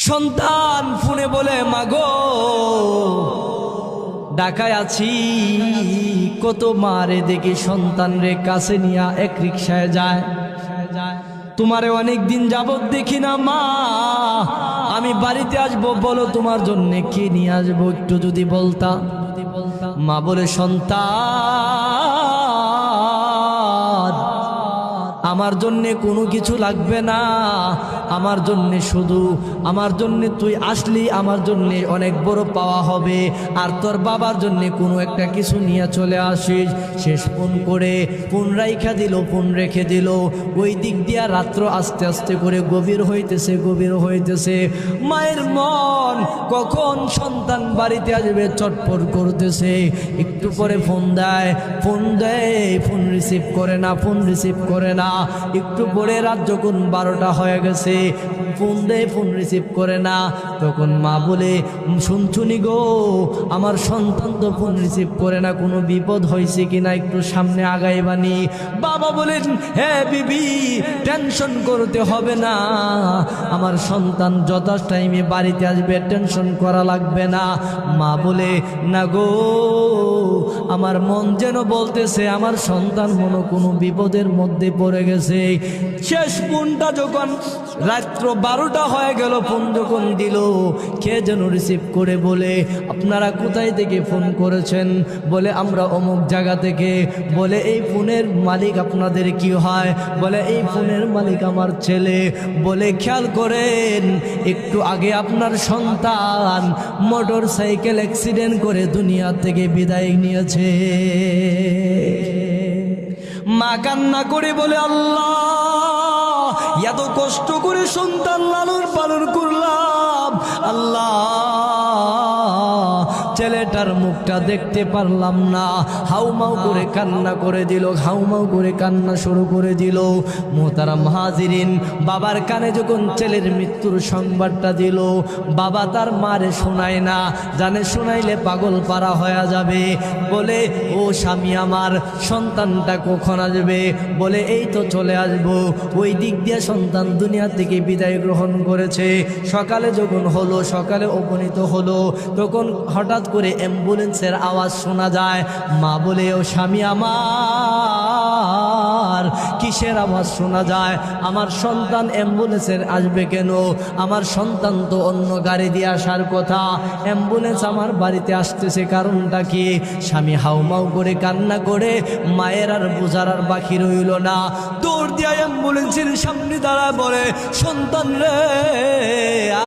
সন্তান ফোনে বলে, মাগো ঢাকায় আছি, কত মারে দেখি সন্তান রে কাছে নিয়া এক রিকশায় যায়। তোমারে অনেক দিন যাবত দেখি না মা, আমি বাড়িতে আসবো, বলো তোমার জন্য কি নিয়ে আসবো, একটু যদি বলতা। মা বলে, সন্তান আমার জন্যে কোনো কিছু লাগবে না, আমার জন্যে শুধু আমার জন্যে তুই আসলি আমার জন্যে অনেক বড় পাওয়া হবে। আর তোর বাবার জন্যে কোনো একটা কিছু নিয়ে চলে আসিস। শেষ ফোন করে ফোন রাইখা দিল, ফোন রেখে দিল। ওই দিক দিয়া রাত্র আস্তে আস্তে করে গভীর হইতেছে। মায়ের মন কখন সন্তান বাড়িতে আসবে চটপট করতেছে। একটু পরে ফোন দেয়, ফোন রিসিভ করে না। একটু পরে রাত যখন 12টা হয়ে গেছে, ফোন দেয়, ফোন রিসিভ করে না। তখন মা বলে, শুনছুনি গো, আমার সন্তান তো ফোন রিসিভ করে না, কোনো বিপদ হয়েছে কিনা একটু সামনে আগাইবানি। বাবা বলেন, হ্যাঁ বিবি, টেনশন করতে হবে না, আমার সন্তান যথা টাইমে বাড়িতে আসবে, টেনশন করা লাগবে না। মা বলে, না গো, আমার মন যেন বলতেছে আমার সন্তান মনে কোনো বিপদের মধ্যে পড়ে গেছে। শেষ ফোনটা যখন রাত্র 12টা হয়ে গেল, ফোন যখন দিল, কে যেন রিসিভ করে বলে, আপনারা কোথায় থেকে ফোন করেছেন? বলে, আমরা অমুক জায়গা থেকে। বলে, এই ফোনের মালিক আপনাদের কি হয়? বলে, এই ফোনের মালিক আমার ছেলে। বলে, খেয়াল করেন, একটু আগে আপনার সন্তান মোটর সাইকেল অ্যাক্সিডেন্ট করে দুনিয়া থেকে বিদায় নিয়েছে। মা কান্না করে বলে, আল্লাহ, এত কষ্ট করে সন্তান লালন পালন করলাম, আল্লাহ ছেলেটার মুখটা দেখতে পারলাম না। হাউমাউ করে কান্না করে দিল, হাউমাউ করে কান্না শুরু করে দিল। মোহতারাম হাজিরিন, বাবার কানে যখন ছেলের মৃত্যুর সংবাদটা দিল, বাবা তার মারে শোনায় না, জানে শোনাইলে পাগল পারা হয়ে যাবে। বলে, ও স্বামী আমার, সন্তানটা কখন আসবে? বলে, এই তো চলে আসবো। ওই দিক দিয়ে সন্তান দুনিয়া থেকে বিদায় গ্রহণ করেছে। সকালে যখন হলো, সকালে উপনীত হলো, তখন হঠাৎ করে অ্যাম্বুলেন্সের আওয়াজ শোনা যায়। মা বলে, ও স্বামী আমার, কিসের আওয়াজ শোনা যায়? আমার সন্তান অ্যাম্বুলেন্সের আসবে কেন? আমার সন্তান তো অন্য গাড়ি দিয়ে আসার কথা, অ্যাম্বুলেন্স আমার বাড়িতে আসতেছে, কারণটা কি? স্বামী হাউমাউ করে কান্না করে, মায়ের আর বোঝার আর বাকি রইল না। দৌড় দিয়া অ্যাম্বুলেন্সের সামনে দাঁড়ায় বলে, সন্তান রে